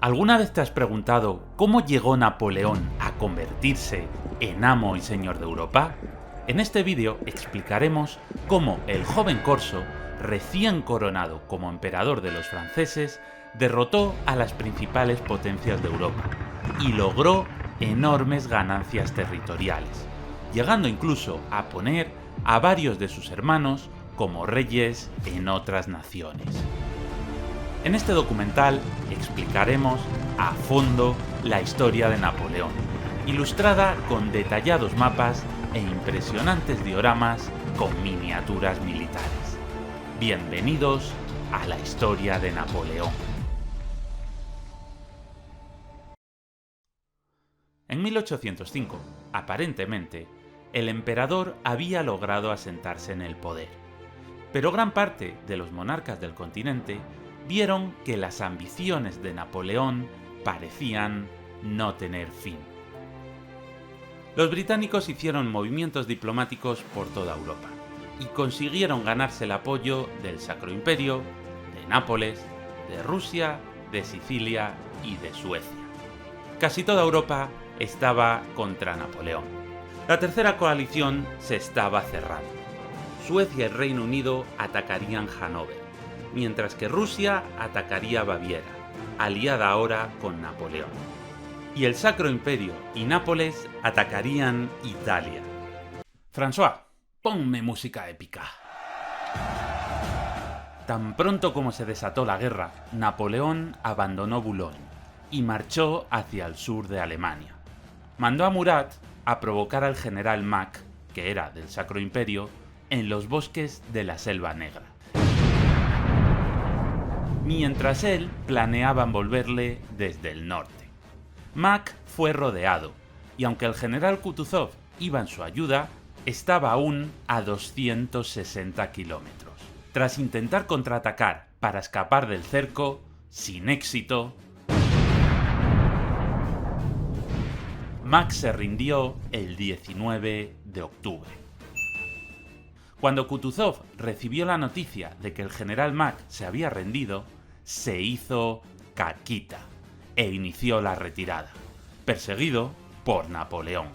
¿Alguna vez te has preguntado cómo llegó Napoleón a convertirse en amo y señor de Europa? En este vídeo explicaremos cómo el joven corso, recién coronado como emperador de los franceses, derrotó a las principales potencias de Europa y logró enormes ganancias territoriales, llegando incluso a poner a varios de sus hermanos como reyes en otras naciones. En este documental explicaremos a fondo la historia de Napoleón, ilustrada con detallados mapas e impresionantes dioramas con miniaturas militares. Bienvenidos a la historia de Napoleón. En 1805, aparentemente, el emperador había logrado asentarse en el poder, pero gran parte de los monarcas del continente vieron que las ambiciones de Napoleón parecían no tener fin. Los británicos hicieron movimientos diplomáticos por toda Europa y consiguieron ganarse el apoyo del Sacro Imperio, de Nápoles, de Rusia, de Sicilia y de Suecia. Casi toda Europa estaba contra Napoleón. La tercera coalición se estaba cerrando. Suecia y Reino Unido atacarían Hannover, mientras que Rusia atacaría Baviera, aliada ahora con Napoleón. Y el Sacro Imperio y Nápoles atacarían Italia. François, ponme música épica. Tan pronto como se desató la guerra, Napoleón abandonó Boulogne y marchó hacia el sur de Alemania. Mandó a Murat a provocar al general Mack, que era del Sacro Imperio, en los bosques de la Selva Negra, mientras él planeaba envolverle desde el norte. Mack fue rodeado, y aunque el general Kutuzov iba en su ayuda, estaba aún a 260 kilómetros. Tras intentar contraatacar para escapar del cerco, sin éxito, Mack se rindió el 19 de octubre. Cuando Kutuzov recibió la noticia de que el general Mack se había rendido, se hizo caquita e inició la retirada, perseguido por Napoleón.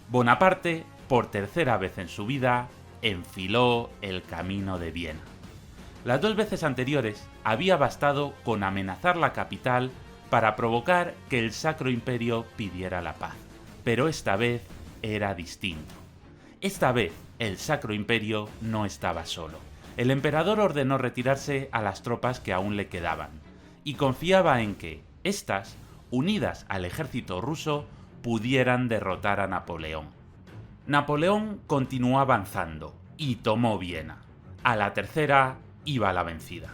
Bonaparte, por tercera vez en su vida, enfiló el camino de Viena. Las dos veces anteriores había bastado con amenazar la capital para provocar que el Sacro Imperio pidiera la paz, pero esta vez era distinto. Esta vez el Sacro Imperio no estaba solo. El emperador ordenó retirarse a las tropas que aún le quedaban, y confiaba en que éstas, unidas al ejército ruso, pudieran derrotar a Napoleón. Napoleón continuó avanzando y tomó Viena. A la tercera iba la vencida.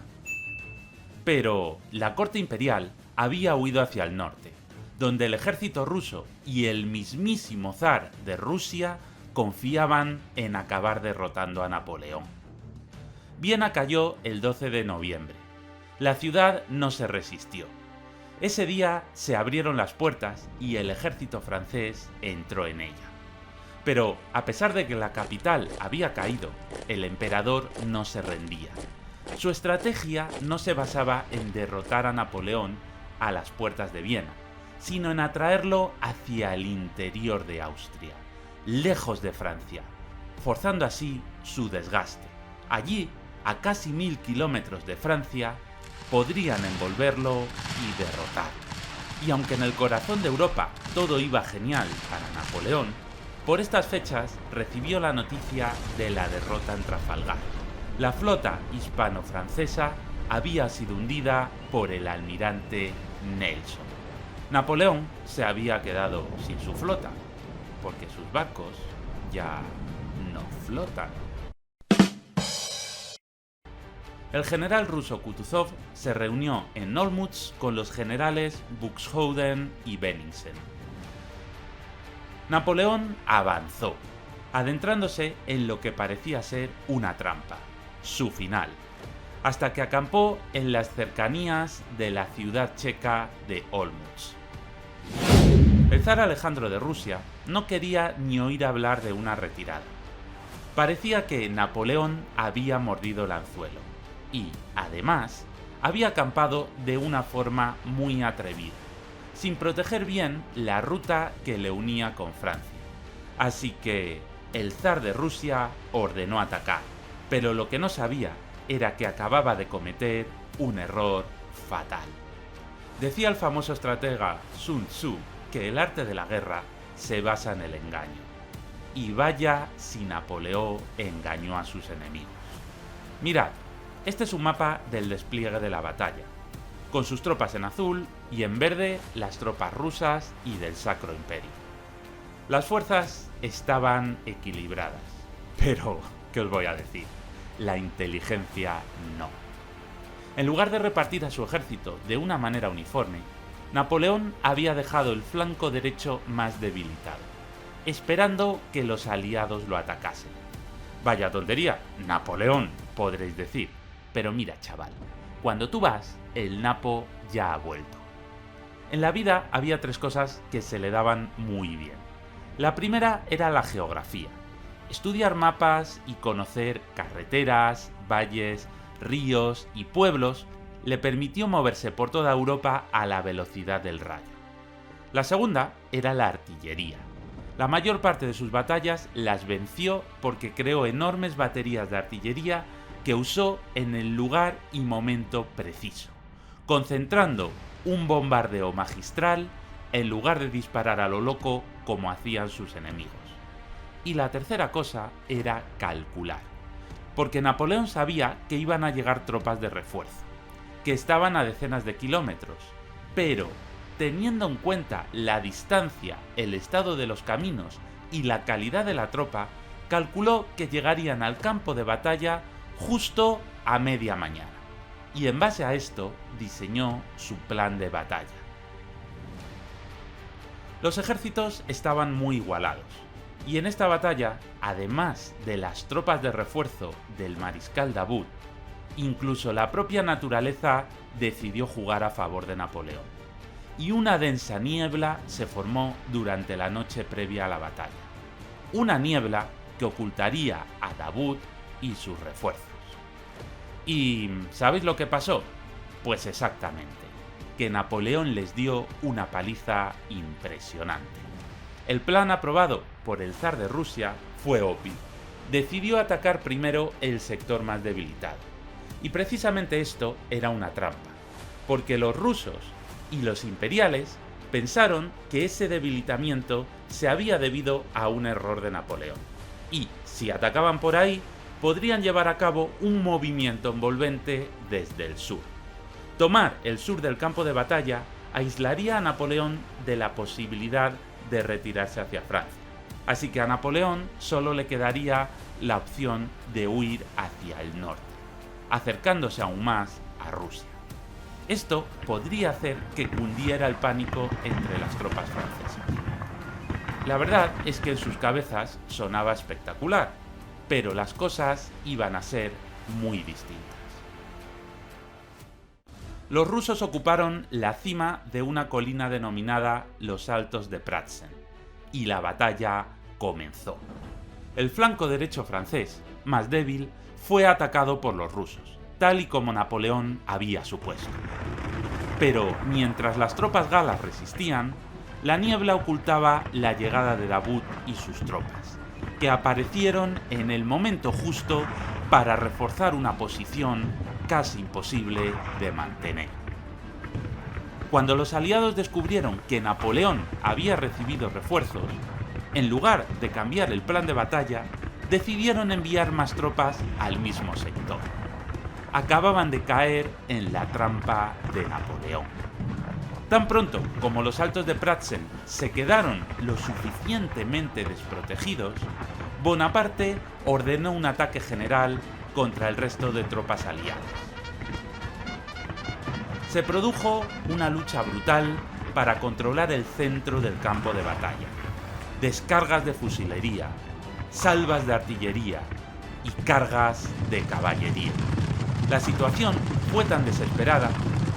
Pero la corte imperial había huido hacia el norte, donde el ejército ruso y el mismísimo zar de Rusia confiaban en acabar derrotando a Napoleón. Viena cayó el 12 de noviembre. La ciudad no se resistió. Ese día se abrieron las puertas y el ejército francés entró en ella. Pero, a pesar de que la capital había caído, el emperador no se rendía. Su estrategia no se basaba en derrotar a Napoleón a las puertas de Viena, sino en atraerlo hacia el interior de Austria, lejos de Francia, forzando así su desgaste. Allí, a casi 1000 kilómetros de Francia, podrían envolverlo y derrotarlo. Y aunque en el corazón de Europa todo iba genial para Napoleón, por estas fechas recibió la noticia de la derrota en Trafalgar. La flota hispano-francesa había sido hundida por el almirante Nelson. Napoleón se había quedado sin su flota, porque sus barcos ya no flotan. El general ruso Kutuzov se reunió en Olmütz con los generales Buxhöwden y Benningsen. Napoleón avanzó, adentrándose en lo que parecía ser una trampa, su final, hasta que acampó en las cercanías de la ciudad checa de Olmütz. El zar Alejandro de Rusia no quería ni oír hablar de una retirada. Parecía que Napoleón había mordido el anzuelo y, además, había acampado de una forma muy atrevida, sin proteger bien la ruta que le unía con Francia. Así que el zar de Rusia ordenó atacar, pero lo que no sabía era que acababa de cometer un error fatal. Decía el famoso estratega Sun Tzu que el arte de la guerra se basa en el engaño. Y vaya si Napoleón engañó a sus enemigos. Mirad, este es un mapa del despliegue de la batalla, con sus tropas en azul y en verde las tropas rusas y del Sacro Imperio. Las fuerzas estaban equilibradas, pero, ¿qué os voy a decir? La inteligencia no. En lugar de repartir a su ejército de una manera uniforme, Napoleón había dejado el flanco derecho más debilitado, esperando que los aliados lo atacasen. Vaya tontería, Napoleón, podréis decir, pero mira, chaval, cuando tú vas, el Napo ya ha vuelto. En la vida había tres cosas que se le daban muy bien. La primera era la geografía, estudiar mapas y conocer carreteras, valles, ríos y pueblos le permitió moverse por toda Europa a la velocidad del rayo. La segunda era la artillería. La mayor parte de sus batallas las venció porque creó enormes baterías de artillería que usó en el lugar y momento preciso, concentrando un bombardeo magistral en lugar de disparar a lo loco como hacían sus enemigos. Y la tercera cosa era calcular, porque Napoleón sabía que iban a llegar tropas de refuerzo, que estaban a decenas de kilómetros, pero teniendo en cuenta la distancia, el estado de los caminos y la calidad de la tropa, calculó que llegarían al campo de batalla justo a media mañana, y en base a esto diseñó su plan de batalla. Los ejércitos estaban muy igualados, y en esta batalla, además de las tropas de refuerzo del mariscal Davout, incluso la propia naturaleza decidió jugar a favor de Napoleón, y una densa niebla se formó durante la noche previa a la batalla. Una niebla que ocultaría a Davout y sus refuerzos. ¿Y sabéis lo que pasó? Pues exactamente, que Napoleón les dio una paliza impresionante. El plan aprobado por el zar de Rusia fue obvio. Decidió atacar primero el sector más debilitado. Y precisamente esto era una trampa, porque los rusos y los imperiales pensaron que ese debilitamiento se había debido a un error de Napoleón. Y, si atacaban por ahí, podrían llevar a cabo un movimiento envolvente desde el sur. Tomar el sur del campo de batalla aislaría a Napoleón de la posibilidad de retirarse hacia Francia. Así que a Napoleón solo le quedaría la opción de huir hacia el norte, acercándose aún más a Rusia. Esto podría hacer que cundiera el pánico entre las tropas francesas. La verdad es que en sus cabezas sonaba espectacular, pero las cosas iban a ser muy distintas. Los rusos ocuparon la cima de una colina denominada los Altos de Pratzen, y la batalla comenzó. El flanco derecho francés, más débil, fue atacado por los rusos, tal y como Napoleón había supuesto. Pero mientras las tropas galas resistían, la niebla ocultaba la llegada de Davout y sus tropas, que aparecieron en el momento justo para reforzar una posición casi imposible de mantener. Cuando los aliados descubrieron que Napoleón había recibido refuerzos, en lugar de cambiar el plan de batalla, decidieron enviar más tropas al mismo sector. Acababan de caer en la trampa de Napoleón. Tan pronto como los Altos de Pratzen se quedaron lo suficientemente desprotegidos, Bonaparte ordenó un ataque general contra el resto de tropas aliadas. Se produjo una lucha brutal para controlar el centro del campo de batalla. Descargas de fusilería, salvas de artillería y cargas de caballería. La situación fue tan desesperada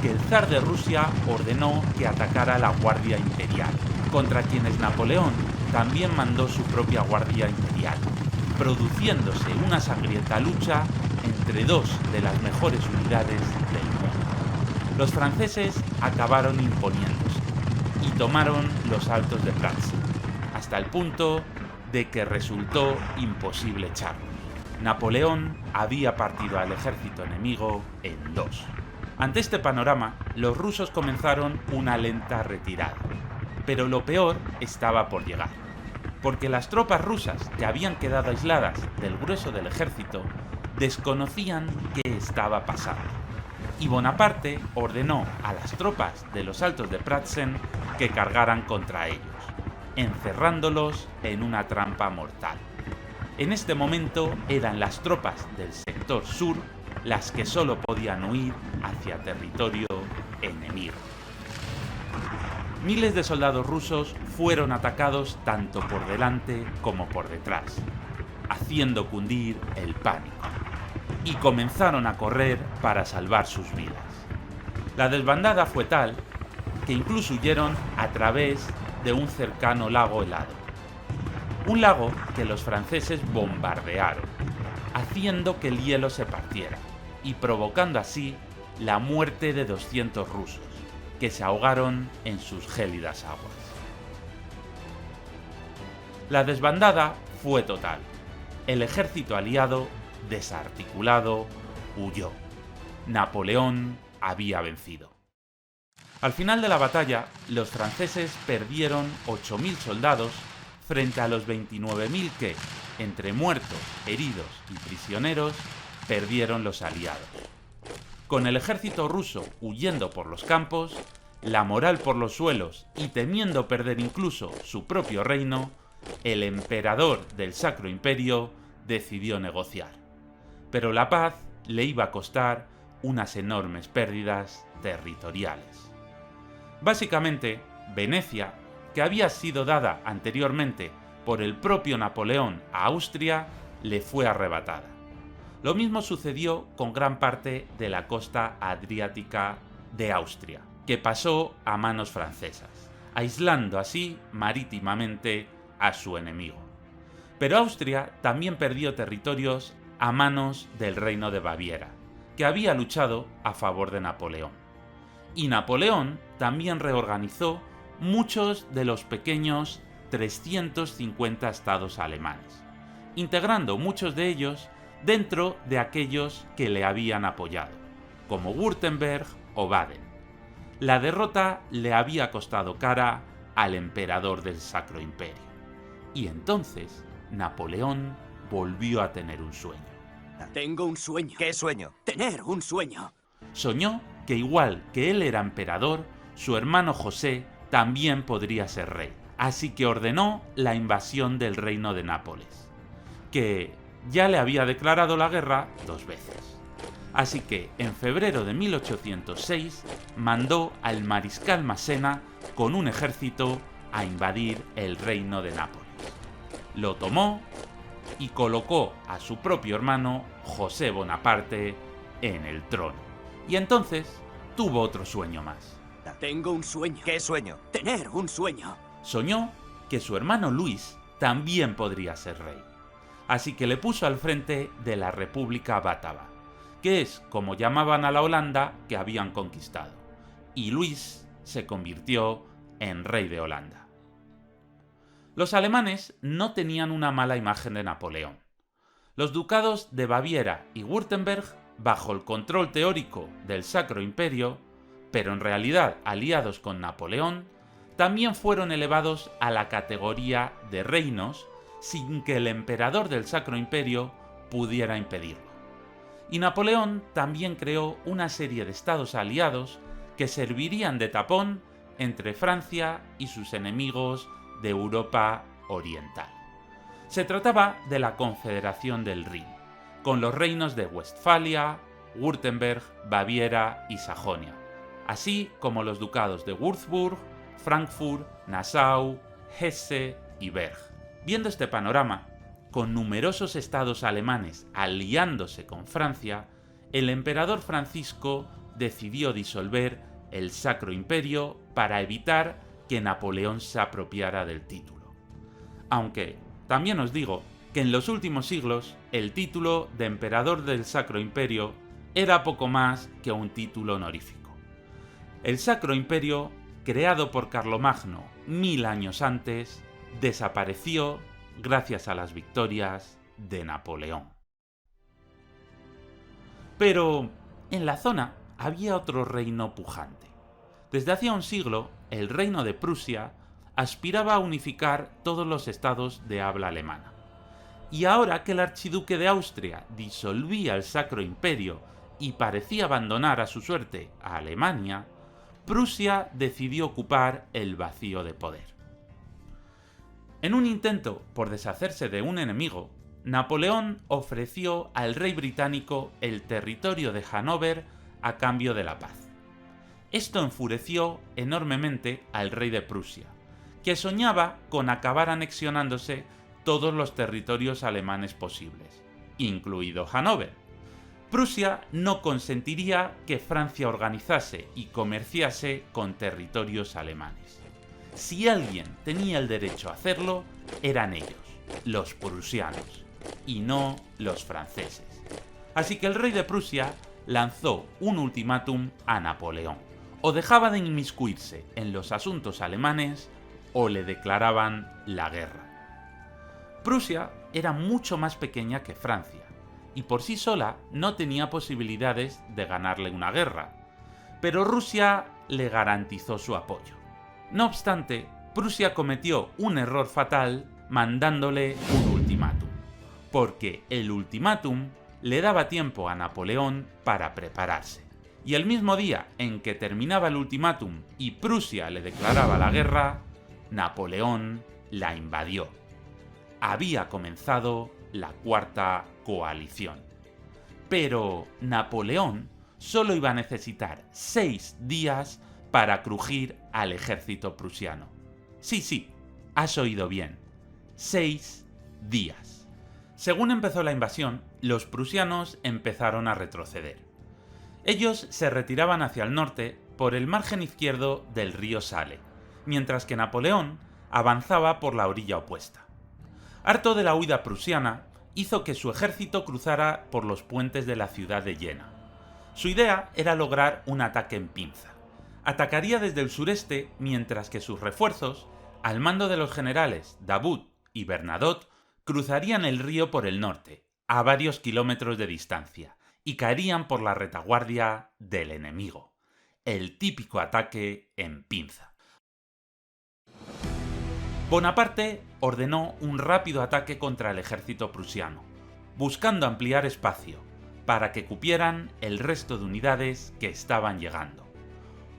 que el zar de Rusia ordenó que atacara la Guardia Imperial, contra quienes Napoleón también mandó su propia Guardia Imperial, produciéndose una sangrienta lucha entre dos de las mejores unidades del mundo. Los franceses acabaron imponiéndose y tomaron los altos de Pratzen, hasta el punto de que resultó imposible echarlos. Napoleón había partido al ejército enemigo en dos. Ante este panorama, los rusos comenzaron una lenta retirada, pero lo peor estaba por llegar, porque las tropas rusas que habían quedado aisladas del grueso del ejército desconocían qué estaba pasando, y Bonaparte ordenó a las tropas de los altos de Pratzen que cargaran contra ellos, encerrándolos en una trampa mortal. En este momento eran las tropas del sector sur las que solo podían huir hacia territorio enemigo. Miles de soldados rusos fueron atacados tanto por delante como por detrás, haciendo cundir el pánico, y comenzaron a correr para salvar sus vidas. La desbandada fue tal que incluso huyeron a través de un cercano lago helado. Un lago que los franceses bombardearon, haciendo que el hielo se partiera y provocando así la muerte de 200 rusos, que se ahogaron en sus gélidas aguas. La desbandada fue total. El ejército aliado, desarticulado, huyó. Napoleón había vencido. Al final de la batalla, los franceses perdieron 8.000 soldados frente a los 29.000 que, entre muertos, heridos y prisioneros, perdieron los aliados. Con el ejército ruso huyendo por los campos, la moral por los suelos y temiendo perder incluso su propio reino, el emperador del Sacro Imperio decidió negociar. Pero la paz le iba a costar unas enormes pérdidas territoriales. Básicamente, Venecia, que había sido dada anteriormente por el propio Napoleón a Austria, le fue arrebatada. Lo mismo sucedió con gran parte de la costa adriática de Austria, que pasó a manos francesas, aislando así marítimamente a su enemigo. Pero Austria también perdió territorios a manos del Reino de Baviera, que había luchado a favor de Napoleón. Y Napoleón también reorganizó muchos de los pequeños 350 estados alemanes, integrando muchos de ellos dentro de aquellos que le habían apoyado, como Württemberg o Baden. La derrota le había costado cara al emperador del Sacro Imperio. Y entonces Napoleón volvió a tener un sueño. Tengo un sueño. ¿Qué sueño? Tener un sueño. Soñó que igual que él era emperador, su hermano José también podría ser rey. Así que ordenó la invasión del reino de Nápoles, que ya le había declarado la guerra 2 veces. Así que en febrero de 1806 mandó al mariscal Massena con un ejército a invadir el reino de Nápoles. Lo tomó y colocó a su propio hermano José Bonaparte en el trono. Y entonces tuvo otro sueño más. Tengo un sueño. ¿Qué sueño? Tener un sueño. Soñó que su hermano Luis también podría ser rey. Así que le puso al frente de la República Bátava, que es como llamaban a la Holanda que habían conquistado. Y Luis se convirtió en rey de Holanda. Los alemanes no tenían una mala imagen de Napoleón. Los ducados de Baviera y Württemberg, bajo el control teórico del Sacro Imperio, pero en realidad aliados con Napoleón, también fueron elevados a la categoría de reinos sin que el emperador del Sacro Imperio pudiera impedirlo. Y Napoleón también creó una serie de estados aliados que servirían de tapón entre Francia y sus enemigos de Europa Oriental. Se trataba de la Confederación del Rin, con los reinos de Westfalia, Württemberg, Baviera y Sajonia, así como los ducados de Würzburg, Frankfurt, Nassau, Hesse y Berg. Viendo este panorama, con numerosos estados alemanes aliándose con Francia, el emperador Francisco decidió disolver el Sacro Imperio para evitar que Napoleón se apropiara del título. Aunque también os digo que en los últimos siglos el título de emperador del Sacro Imperio era poco más que un título honorífico. El Sacro Imperio, creado por Carlomagno 1000 años antes, desapareció gracias a las victorias de Napoleón. Pero en la zona había otro reino pujante. Desde hacía un siglo, el reino de Prusia aspiraba a unificar todos los estados de habla alemana. Y ahora que el archiduque de Austria disolvía el Sacro Imperio y parecía abandonar a su suerte a Alemania, Prusia decidió ocupar el vacío de poder. En un intento por deshacerse de un enemigo, Napoleón ofreció al rey británico el territorio de Hannover a cambio de la paz. Esto enfureció enormemente al rey de Prusia, que soñaba con acabar anexionándose todos los territorios alemanes posibles, incluido Hannover. Prusia no consentiría que Francia organizase y comerciase con territorios alemanes. Si alguien tenía el derecho a hacerlo, eran ellos, los prusianos, y no los franceses. Así que el rey de Prusia lanzó un ultimátum a Napoleón: o dejaba de inmiscuirse en los asuntos alemanes o le declaraban la guerra. Prusia era mucho más pequeña que Francia, y por sí sola no tenía posibilidades de ganarle una guerra, pero Rusia le garantizó su apoyo. No obstante, Prusia cometió un error fatal mandándole un ultimátum, porque el ultimátum le daba tiempo a Napoleón para prepararse. Y el mismo día en que terminaba el ultimátum y Prusia le declaraba la guerra, Napoleón la invadió. Había comenzado la Cuarta Coalición. Pero Napoleón solo iba a necesitar 6 días para crujir al ejército prusiano. Sí, has oído bien. 6 días. Según empezó la invasión, los prusianos empezaron a retroceder. Ellos se retiraban hacia el norte por el margen izquierdo del río Sale, mientras que Napoleón avanzaba por la orilla opuesta. Harto de la huida prusiana, hizo que su ejército cruzara por los puentes de la ciudad de Jena. Su idea era lograr un ataque en pinza. Atacaría desde el sureste, mientras que sus refuerzos, al mando de los generales Davout y Bernadotte, cruzarían el río por el norte, a varios kilómetros de distancia, y caerían por la retaguardia del enemigo. El típico ataque en pinza. Bonaparte ordenó un rápido ataque contra el ejército prusiano, buscando ampliar espacio, para que cupieran el resto de unidades que estaban llegando.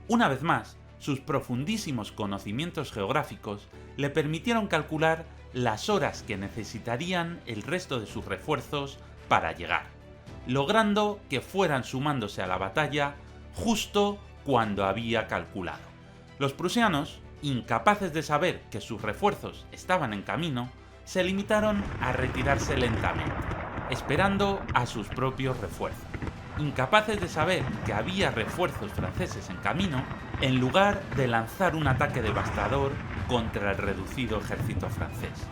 Una vez más, sus profundísimos conocimientos geográficos le permitieron calcular las horas que necesitarían el resto de sus refuerzos para llegar, logrando que fueran sumándose a la batalla justo cuando había calculado. Los prusianos, incapaces de saber que sus refuerzos estaban en camino, se limitaron a retirarse lentamente, esperando a sus propios refuerzos. Incapaces de saber que había refuerzos franceses en camino, en lugar de lanzar un ataque devastador contra el reducido ejército francés.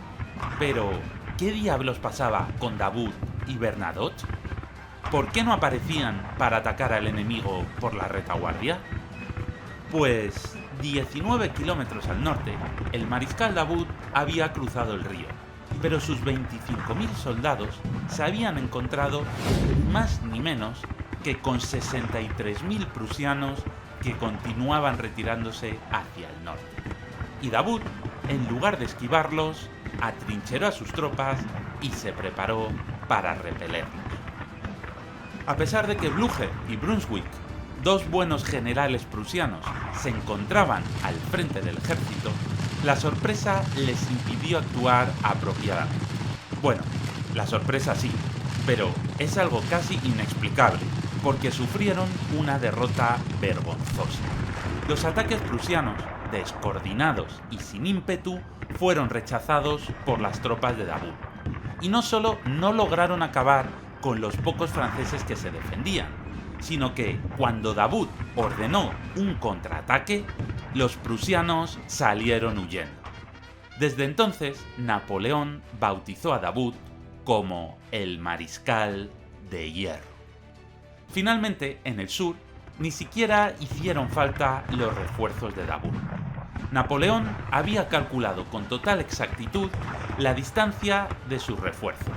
Pero, ¿qué diablos pasaba con Davout y Bernadotte? ¿Por qué no aparecían para atacar al enemigo por la retaguardia? Pues 19 kilómetros al norte, el mariscal Davout había cruzado el río, pero sus 25.000 soldados se habían encontrado ni más ni menos que con 63.000 prusianos que continuaban retirándose hacia el norte. Y Davout, en lugar de esquivarlos, atrincheró a sus tropas y se preparó para repelerlos. A pesar de que Blücher y Brunswick, dos buenos generales prusianos, se encontraban al frente del ejército, la sorpresa les impidió actuar apropiadamente. Bueno, la sorpresa sí, pero es algo casi inexplicable, porque sufrieron una derrota vergonzosa. Los ataques prusianos, descoordinados y sin ímpetu, fueron rechazados por las tropas de Davout. Y no solo no lograron acabar con los pocos franceses que se defendían, sino que cuando Davout ordenó un contraataque, los prusianos salieron huyendo. Desde entonces, Napoleón bautizó a Davout como el Mariscal de Hierro. Finalmente, en el sur, ni siquiera hicieron falta los refuerzos de Davout. Napoleón había calculado con total exactitud la distancia de sus refuerzos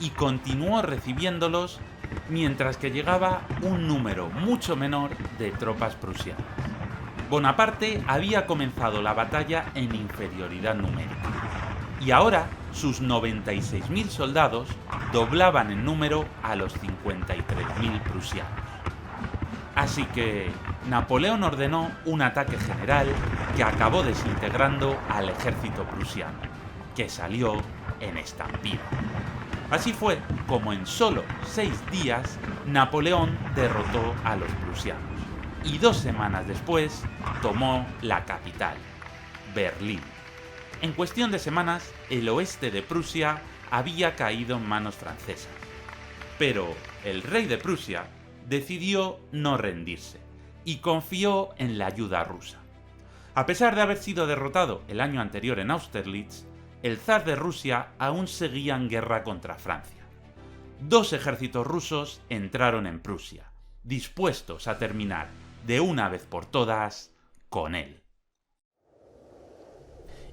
y continuó recibiéndolos mientras que llegaba un número mucho menor de tropas prusianas. Bonaparte había comenzado la batalla en inferioridad numérica y ahora sus 96.000 soldados doblaban en número a los 53.000 prusianos. Así que Napoleón ordenó un ataque general que acabó desintegrando al ejército prusiano, que salió en estampida. Así fue como en solo 6 días Napoleón derrotó a los prusianos y 2 semanas después tomó la capital, Berlín. En cuestión de semanas, el oeste de Prusia había caído en manos francesas, pero el rey de Prusia decidió no rendirse y confió en la ayuda rusa. A pesar de haber sido derrotado el año anterior en Austerlitz, el zar de Rusia aún seguía en guerra contra Francia. 2 ejércitos rusos entraron en Prusia, dispuestos a terminar de una vez por todas con él.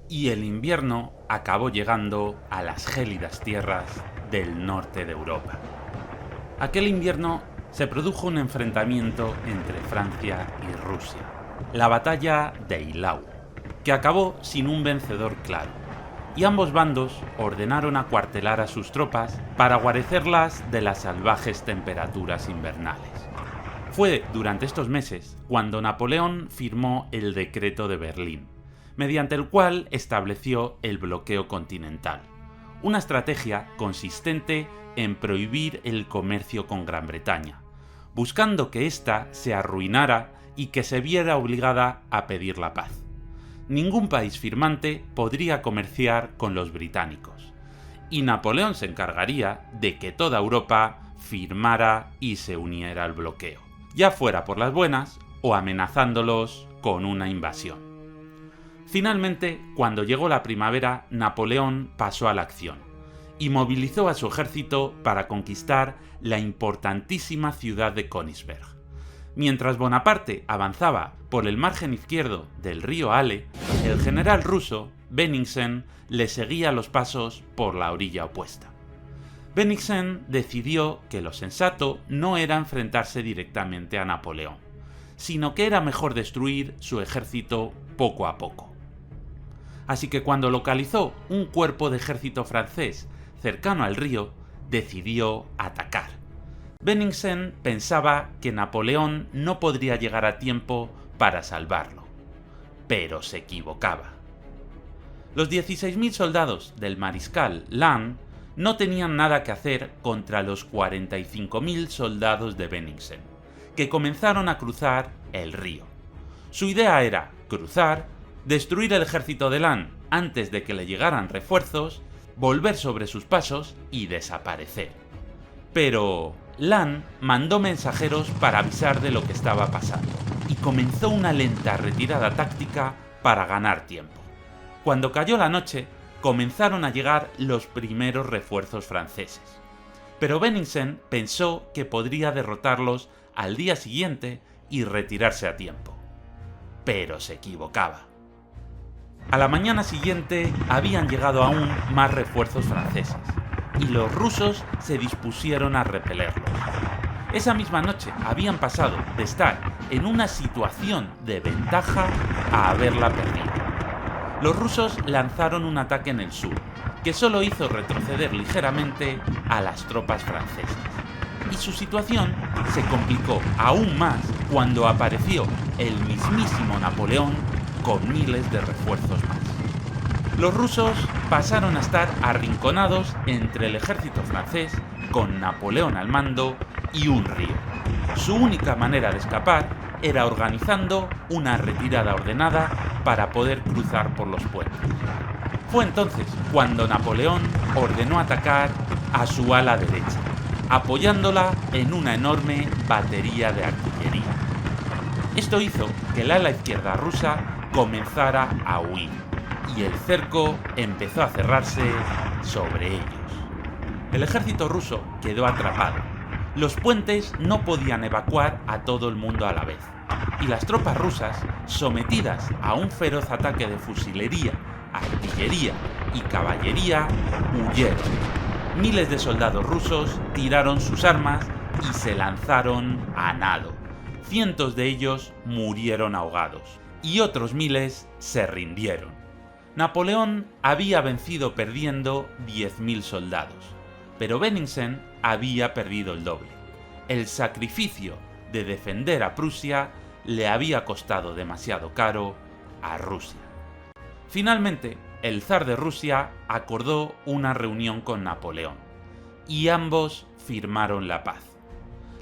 Y el invierno acabó llegando a las gélidas tierras del norte de Europa. Aquel invierno se produjo un enfrentamiento entre Francia y Rusia, la batalla de Eylau, que acabó sin un vencedor claro, y ambos bandos ordenaron acuartelar a sus tropas para guarecerlas de las salvajes temperaturas invernales. Fue durante estos meses cuando Napoleón firmó el Decreto de Berlín, mediante el cual estableció el bloqueo continental, una estrategia consistente en prohibir el comercio con Gran Bretaña, buscando que ésta se arruinara y que se viera obligada a pedir la paz. Ningún país firmante podría comerciar con los británicos, y Napoleón se encargaría de que toda Europa firmara y se uniera al bloqueo, ya fuera por las buenas o amenazándolos con una invasión. Finalmente, cuando llegó la primavera, Napoleón pasó a la acción y movilizó a su ejército para conquistar la importantísima ciudad de Königsberg. Mientras Bonaparte avanzaba por el margen izquierdo del río Ale, el general ruso Bennigsen le seguía los pasos por la orilla opuesta. Bennigsen decidió que lo sensato no era enfrentarse directamente a Napoleón, sino que era mejor destruir su ejército poco a poco. Así que cuando localizó un cuerpo de ejército francés cercano al río, decidió atacar. Bennigsen pensaba que Napoleón no podría llegar a tiempo para salvarlo, pero se equivocaba. Los 16.000 soldados del mariscal Lannes no tenían nada que hacer contra los 45.000 soldados de Bennigsen, que comenzaron a cruzar el río. Su idea era cruzar, destruir el ejército de Lannes antes de que le llegaran refuerzos, volver sobre sus pasos y desaparecer. Pero Lannes mandó mensajeros para avisar de lo que estaba pasando y comenzó una lenta retirada táctica para ganar tiempo. Cuando cayó la noche, comenzaron a llegar los primeros refuerzos franceses, pero Bennigsen pensó que podría derrotarlos al día siguiente y retirarse a tiempo. Pero se equivocaba. A la mañana siguiente habían llegado aún más refuerzos franceses, y los rusos se dispusieron a repelerlos. Esa misma noche habían pasado de estar en una situación de ventaja a haberla perdido. Los rusos lanzaron un ataque en el sur, que solo hizo retroceder ligeramente a las tropas francesas. Y su situación se complicó aún más cuando apareció el mismísimo Napoleón con miles de refuerzos más. Los rusos pasaron a estar arrinconados entre el ejército francés, con Napoleón al mando, y un río. Su única manera de escapar era organizando una retirada ordenada para poder cruzar por los puentes. Fue entonces cuando Napoleón ordenó atacar a su ala derecha, apoyándola en una enorme batería de artillería. Esto hizo que el ala izquierda rusa comenzara a huir, y el cerco empezó a cerrarse sobre ellos. El ejército ruso quedó atrapado, Los puentes no podían evacuar a todo el mundo a la vez, y las tropas rusas, sometidas a un feroz ataque de fusilería, artillería y caballería, huyeron. Miles de soldados rusos tiraron sus armas y se lanzaron a nado. Cientos de ellos murieron ahogados, y otros miles se rindieron. Napoleón había vencido perdiendo 10.000 soldados, pero Benningsen había perdido el doble. El sacrificio de defender a Prusia le había costado demasiado caro a Rusia. Finalmente, el zar de Rusia acordó una reunión con Napoleón, y ambos firmaron la paz.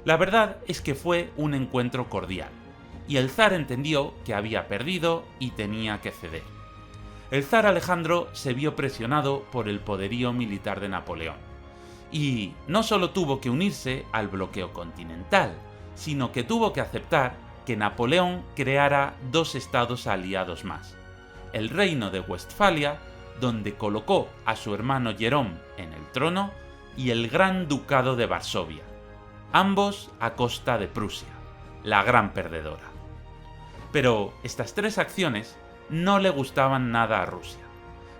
La verdad es que fue un encuentro cordial, y el zar entendió que había perdido y tenía que ceder. El zar Alejandro se vio presionado por el poderío militar de Napoleón, y no solo tuvo que unirse al bloqueo continental, sino que tuvo que aceptar que Napoleón creara dos estados aliados más: el reino de Westfalia, donde colocó a su hermano Jerome en el trono, y el Gran Ducado de Varsovia, ambos a costa de Prusia, la gran perdedora. Pero estas tres acciones no le gustaban nada a Rusia.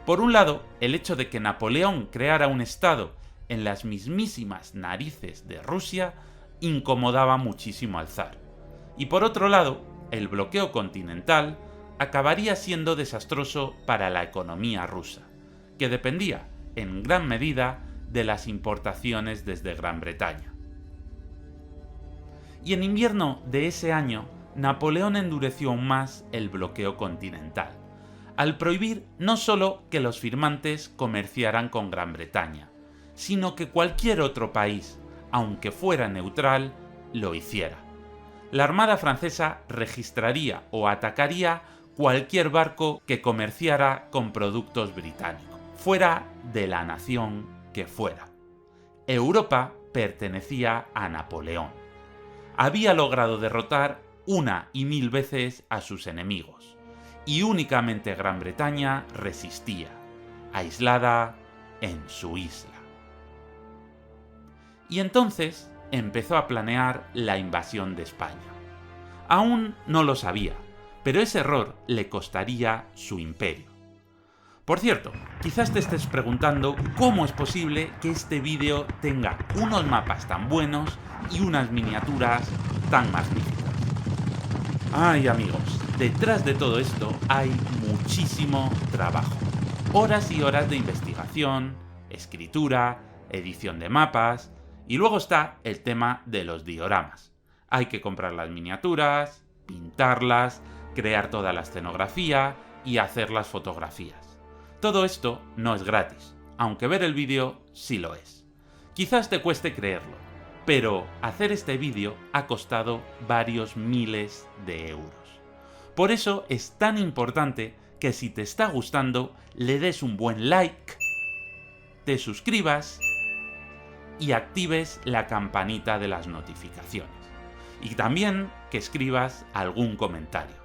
Por un lado, el hecho de que Napoleón creara un estado en las mismísimas narices de Rusia incomodaba muchísimo al zar. Y por otro lado, el bloqueo continental acabaría siendo desastroso para la economía rusa, que dependía, en gran medida, de las importaciones desde Gran Bretaña. Y en invierno de ese año, Napoleón endureció aún más el bloqueo continental, al prohibir no solo que los firmantes comerciaran con Gran Bretaña, sino que cualquier otro país, aunque fuera neutral, lo hiciera. La Armada francesa registraría o atacaría cualquier barco que comerciara con productos británicos, fuera de la nación que fuera. Europa pertenecía a Napoleón. Había logrado derrotar una y mil veces a sus enemigos, y únicamente Gran Bretaña resistía, aislada en su isla. Y entonces empezó a planear la invasión de España. Aún no lo sabía, pero ese error le costaría su imperio. Por cierto, quizás te estés preguntando cómo es posible que este vídeo tenga unos mapas tan buenos y unas miniaturas tan magníficas. Ay, amigos, detrás de todo esto hay muchísimo trabajo. Horas y horas de investigación, escritura, edición de mapas, y luego está el tema de los dioramas. Hay que comprar las miniaturas, pintarlas, crear toda la escenografía y hacer las fotografías. Todo esto no es gratis, aunque ver el vídeo sí lo es. Quizás te cueste creerlo, pero hacer este vídeo ha costado varios miles de euros. Por eso es tan importante que si te está gustando, le des un buen like, te suscribas y actives la campanita de las notificaciones. Y también que escribas algún comentario.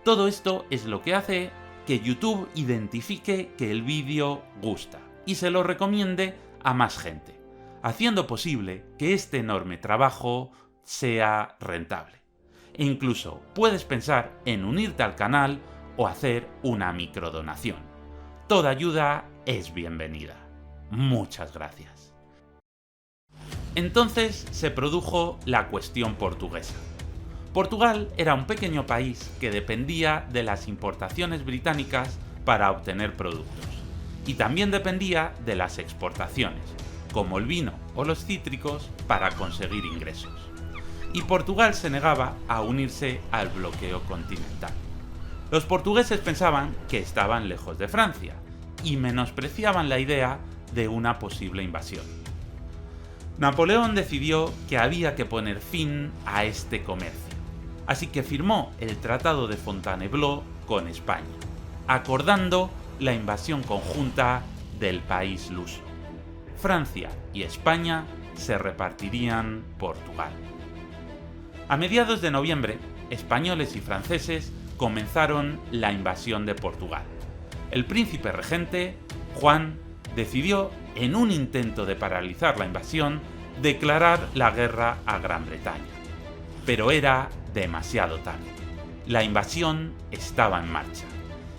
Todo esto es lo que hace que YouTube identifique que el vídeo gusta y se lo recomiende a más gente, haciendo posible que este enorme trabajo sea rentable. E incluso puedes pensar en unirte al canal o hacer una microdonación. Toda ayuda es bienvenida. Muchas gracias. Entonces se produjo la cuestión portuguesa. Portugal era un pequeño país que dependía de las importaciones británicas para obtener productos, y también dependía de las exportaciones, como el vino o los cítricos, para conseguir ingresos. Y Portugal se negaba a unirse al bloqueo continental. Los portugueses pensaban que estaban lejos de Francia y menospreciaban la idea de una posible invasión. Napoleón decidió que había que poner fin a este comercio, así que firmó el Tratado de Fontainebleau con España, acordando la invasión conjunta del país luso. Francia y España se repartirían Portugal. A mediados de noviembre, españoles y franceses comenzaron la invasión de Portugal. El príncipe regente, Juan, decidió, en un intento de paralizar la invasión, declarar la guerra a Gran Bretaña. Pero era demasiado tarde. La invasión estaba en marcha,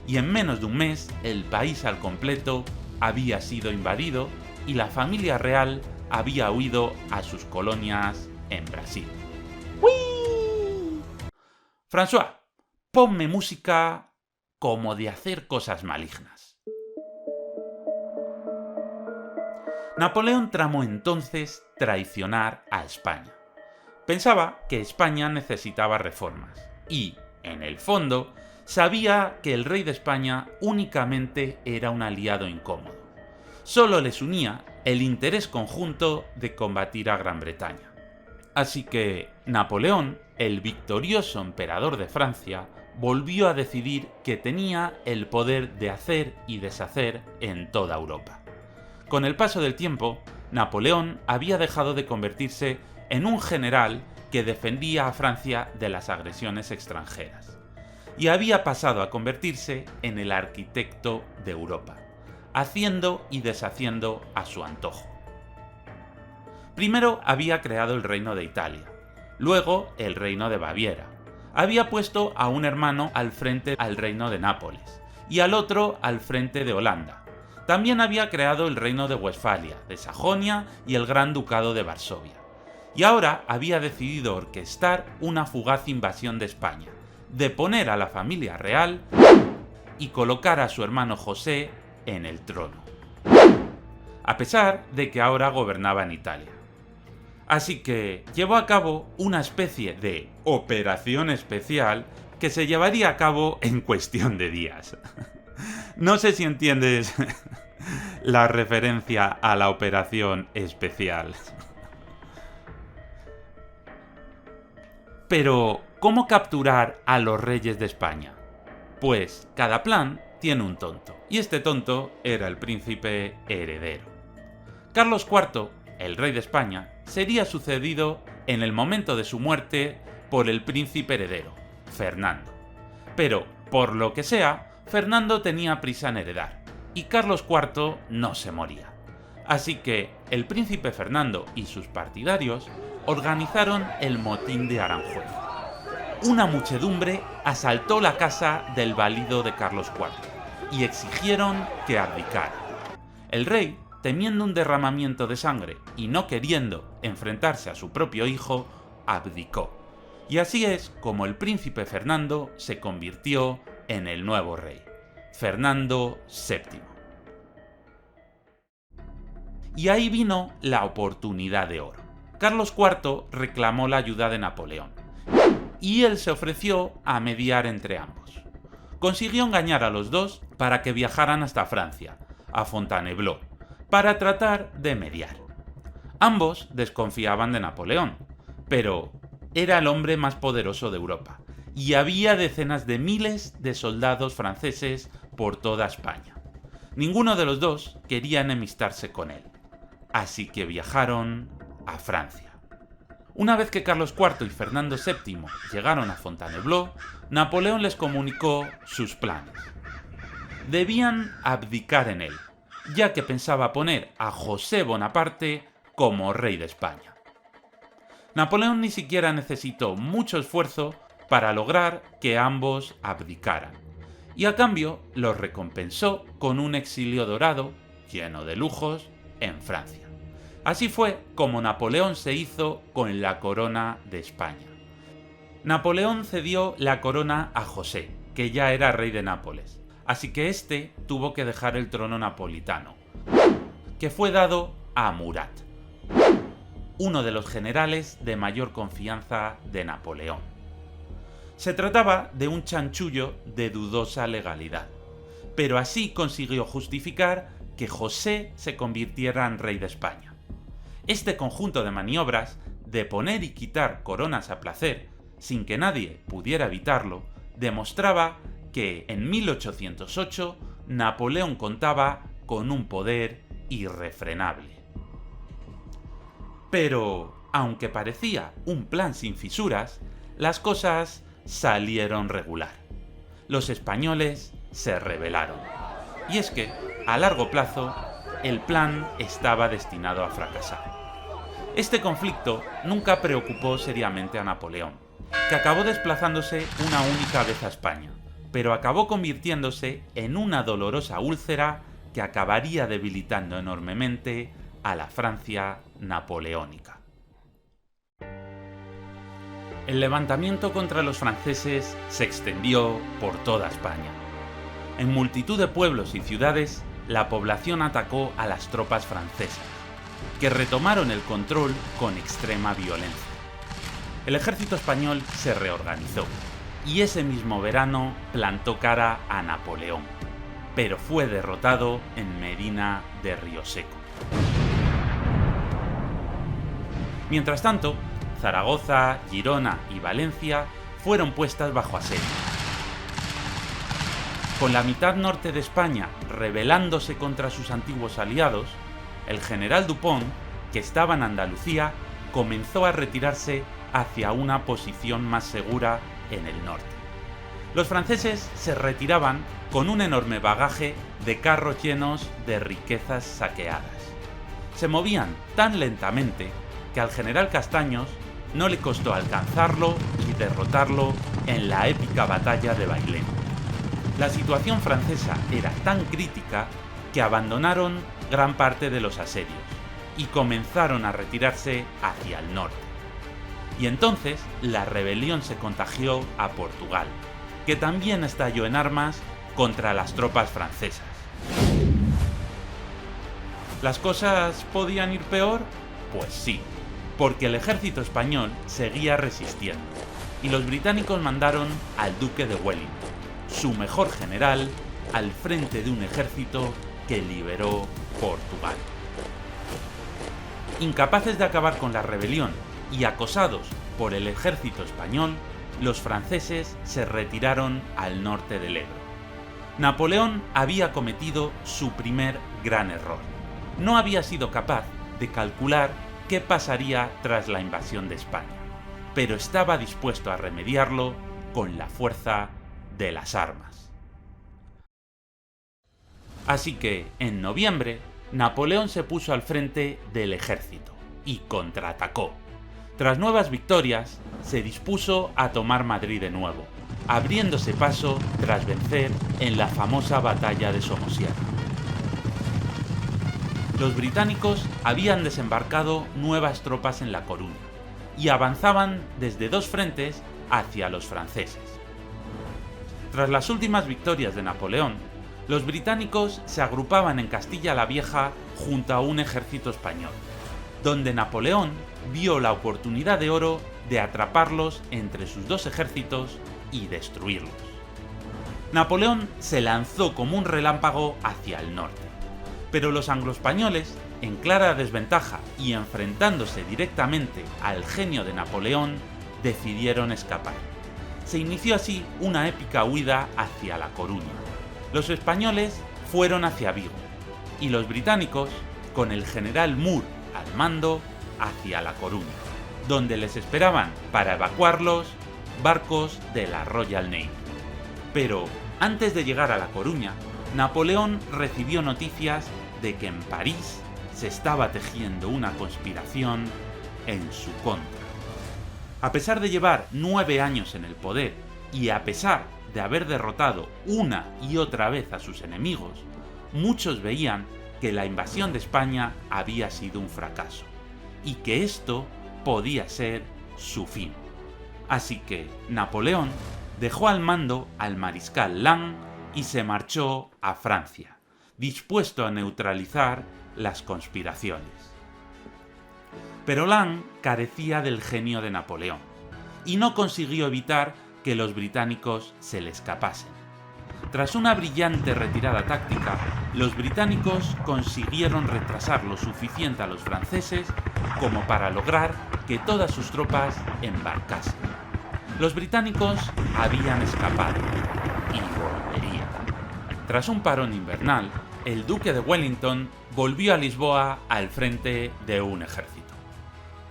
y en menos de un mes el país al completo había sido invadido y la familia real había huido a sus colonias en Brasil. ¡Uy! François, ponme música como de hacer cosas malignas. Napoleón tramó entonces traicionar a España. Pensaba que España necesitaba reformas y, en el fondo, sabía que el rey de España únicamente era un aliado incómodo. Solo les unía el interés conjunto de combatir a Gran Bretaña. Así que Napoleón, el victorioso emperador de Francia, volvió a decidir que tenía el poder de hacer y deshacer en toda Europa. Con el paso del tiempo, Napoleón había dejado de convertirse en un general que defendía a Francia de las agresiones extranjeras, y había pasado a convertirse en el arquitecto de Europa, haciendo y deshaciendo a su antojo. Primero había creado el Reino de Italia, luego el Reino de Baviera. Había puesto a un hermano al frente al Reino de Nápoles y al otro al frente de Holanda. También había creado el Reino de Westfalia, de Sajonia y el Gran Ducado de Varsovia. Y ahora había decidido orquestar una fugaz invasión de España, deponer a la familia real y colocar a su hermano José en el trono, a pesar de que ahora gobernaba en Italia. Así que llevó a cabo una especie de operación especial que se llevaría a cabo en cuestión de días. No sé si entiendes la referencia a la operación especial. Pero, ¿cómo capturar a los reyes de España? Pues cada plan tiene un tonto, y este tonto era el príncipe heredero. Carlos IV, el rey de España, sería sucedido en el momento de su muerte por el príncipe heredero, Fernando. Pero, por lo que sea, Fernando tenía prisa en heredar, y Carlos IV no se moría. Así que el príncipe Fernando y sus partidarios organizaron el motín de Aranjuez. Una muchedumbre asaltó la casa del valido de Carlos IV y exigieron que abdicara. El rey, temiendo un derramamiento de sangre y no queriendo enfrentarse a su propio hijo, abdicó. Y así es como el príncipe Fernando se convirtió en el nuevo rey, Fernando VII. Y ahí vino la oportunidad de oro. Carlos IV reclamó la ayuda de Napoleón, y él se ofreció a mediar entre ambos. Consiguió engañar a los dos para que viajaran hasta Francia, a Fontainebleau, para tratar de mediar. Ambos desconfiaban de Napoleón, pero era el hombre más poderoso de Europa, y había decenas de miles de soldados franceses por toda España. Ninguno de los dos quería enemistarse con él, así que viajaron a Francia. Una vez que Carlos IV y Fernando VII llegaron a Fontainebleau, Napoleón les comunicó sus planes. Debían abdicar en él, ya que pensaba poner a José Bonaparte como rey de España. Napoleón ni siquiera necesitó mucho esfuerzo para lograr que ambos abdicaran, y a cambio los recompensó con un exilio dorado, lleno de lujos, en Francia. Así fue como Napoleón se hizo con la corona de España. Napoleón cedió la corona a José, que ya era rey de Nápoles, así que éste tuvo que dejar el trono napolitano, que fue dado a Murat, uno de los generales de mayor confianza de Napoleón. Se trataba de un chanchullo de dudosa legalidad, pero así consiguió justificar que José se convirtiera en rey de España. Este conjunto de maniobras, de poner y quitar coronas a placer, sin que nadie pudiera evitarlo, demostraba que en 1808 Napoleón contaba con un poder irrefrenable. Pero, aunque parecía un plan sin fisuras, las cosas salieron regular. Los españoles se rebelaron. Y es que, a largo plazo, el plan estaba destinado a fracasar. Este conflicto nunca preocupó seriamente a Napoleón, que acabó desplazándose una única vez a España, pero acabó convirtiéndose en una dolorosa úlcera que acabaría debilitando enormemente a la Francia napoleónica. El levantamiento contra los franceses se extendió por toda España. En multitud de pueblos y ciudades, la población atacó a las tropas francesas, que retomaron el control con extrema violencia. El ejército español se reorganizó y ese mismo verano plantó cara a Napoleón, pero fue derrotado en Medina de Rioseco. Mientras tanto, Zaragoza, Girona y Valencia fueron puestas bajo asedio. Con la mitad norte de España rebelándose contra sus antiguos aliados, el general Dupont, que estaba en Andalucía, comenzó a retirarse hacia una posición más segura en el norte. Los franceses se retiraban con un enorme bagaje de carros llenos de riquezas saqueadas. Se movían tan lentamente que al general Castaños no le costó alcanzarlo y derrotarlo en la épica batalla de Bailén. La situación francesa era tan crítica que abandonaron gran parte de los asedios y comenzaron a retirarse hacia el norte. Y entonces la rebelión se contagió a Portugal, que también estalló en armas contra las tropas francesas. ¿Las cosas podían ir peor? Pues sí, porque el ejército español seguía resistiendo, y los británicos mandaron al duque de Wellington, su mejor general, al frente de un ejército que liberó Portugal. Incapaces de acabar con la rebelión y acosados por el ejército español, los franceses se retiraron al norte del Ebro. Napoleón había cometido su primer gran error. No había sido capaz de calcular qué pasaría tras la invasión de España, pero estaba dispuesto a remediarlo con la fuerza de las armas. Así que, en noviembre, Napoleón se puso al frente del ejército y contraatacó. Tras nuevas victorias, se dispuso a tomar Madrid de nuevo, abriéndose paso tras vencer en la famosa batalla de Somosierra. Los británicos habían desembarcado nuevas tropas en La Coruña y avanzaban desde dos frentes hacia los franceses. Tras las últimas victorias de Napoleón, los británicos se agrupaban en Castilla la Vieja junto a un ejército español, donde Napoleón vio la oportunidad de oro de atraparlos entre sus dos ejércitos y destruirlos. Napoleón se lanzó como un relámpago hacia el norte, pero los angloespañoles, en clara desventaja y enfrentándose directamente al genio de Napoleón, decidieron escapar. Se inició así una épica huida hacia La Coruña. Los españoles fueron hacia Vigo y los británicos, con el general Moore al mando, hacia La Coruña, donde les esperaban para evacuarlos barcos de la Royal Navy. Pero antes de llegar a La Coruña, Napoleón recibió noticias de que en París se estaba tejiendo una conspiración en su contra. A pesar de llevar 9 años en el poder y a pesar de haber derrotado una y otra vez a sus enemigos, muchos veían que la invasión de España había sido un fracaso y que esto podía ser su fin. Así que Napoleón dejó al mando al mariscal Lannes y se marchó a Francia, dispuesto a neutralizar las conspiraciones. Pero Lannes carecía del genio de Napoleón y no consiguió evitar que los británicos se le escapasen. Tras una brillante retirada táctica, los británicos consiguieron retrasar lo suficiente a los franceses como para lograr que todas sus tropas embarcasen. Los británicos habían escapado y volverían. Tras un parón invernal, el duque de Wellington volvió a Lisboa al frente de un ejército.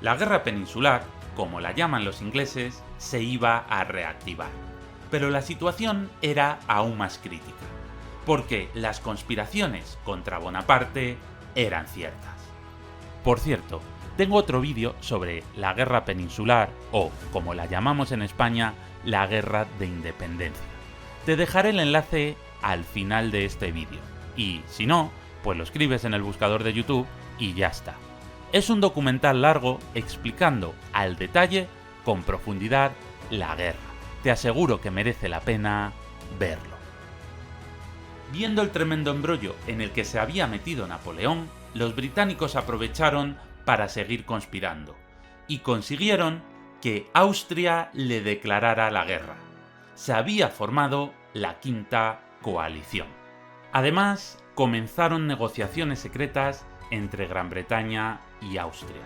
La guerra peninsular, como la llaman los ingleses, se iba a reactivar. Pero la situación era aún más crítica, porque las conspiraciones contra Bonaparte eran ciertas. Por cierto, tengo otro vídeo sobre la guerra peninsular o, como la llamamos en España, la guerra de independencia. Te dejaré el enlace al final de este vídeo y, si no, pues lo escribes en el buscador de YouTube y ya está. Es un documental largo explicando al detalle, con profundidad, la guerra. Te aseguro que merece la pena verlo. Viendo el tremendo embrollo en el que se había metido Napoleón, los británicos aprovecharon para seguir conspirando y consiguieron que Austria le declarara la guerra. Se había formado la Quinta Coalición. Además, comenzaron negociaciones secretas entre Gran Bretaña y Austria.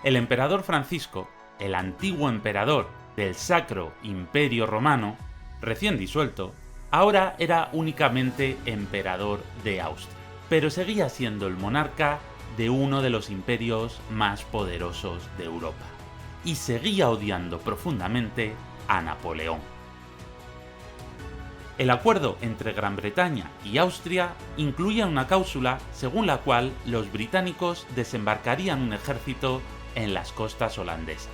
El emperador Francisco, el antiguo emperador del Sacro Imperio Romano, recién disuelto, ahora era únicamente emperador de Austria, pero seguía siendo el monarca de uno de los imperios más poderosos de Europa, y seguía odiando profundamente a Napoleón. El acuerdo entre Gran Bretaña y Austria incluía una cláusula según la cual los británicos desembarcarían un ejército en las costas holandesas.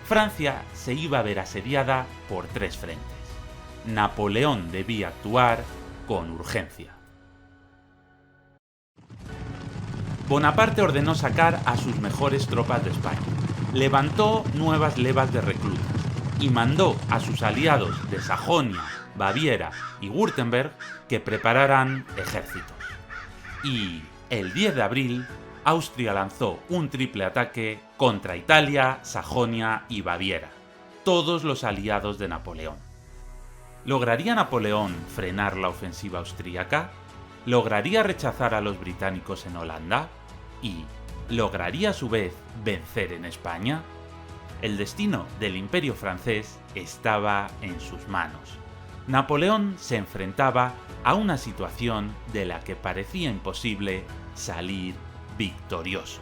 Francia se iba a ver asediada por 3 frentes. Napoleón debía actuar con urgencia. Bonaparte ordenó sacar a sus mejores tropas de España, levantó nuevas levas de reclutas y mandó a sus aliados de Sajonia, Baviera y Württemberg que prepararan ejércitos. Y el 10 de abril, Austria lanzó un triple ataque contra Italia, Sajonia y Baviera, todos los aliados de Napoleón. ¿Lograría Napoleón frenar la ofensiva austríaca? ¿Lograría rechazar a los británicos en Holanda? ¿Y lograría a su vez vencer en España? El destino del Imperio francés estaba en sus manos. Napoleón se enfrentaba a una situación de la que parecía imposible salir victorioso.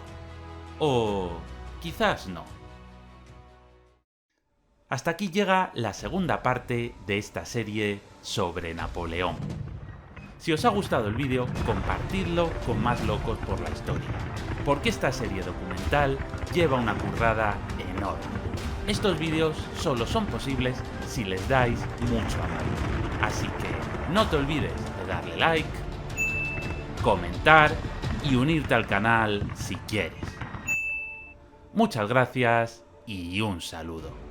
O quizás no. Hasta aquí llega la segunda parte de esta serie sobre Napoleón. Si os ha gustado el vídeo, compartidlo con más locos por la historia, porque esta serie documental lleva una currada enorme. Estos vídeos solo son posibles si les dais mucho amor. Así que no te olvides de darle like, comentar y unirte al canal si quieres. Muchas gracias y un saludo.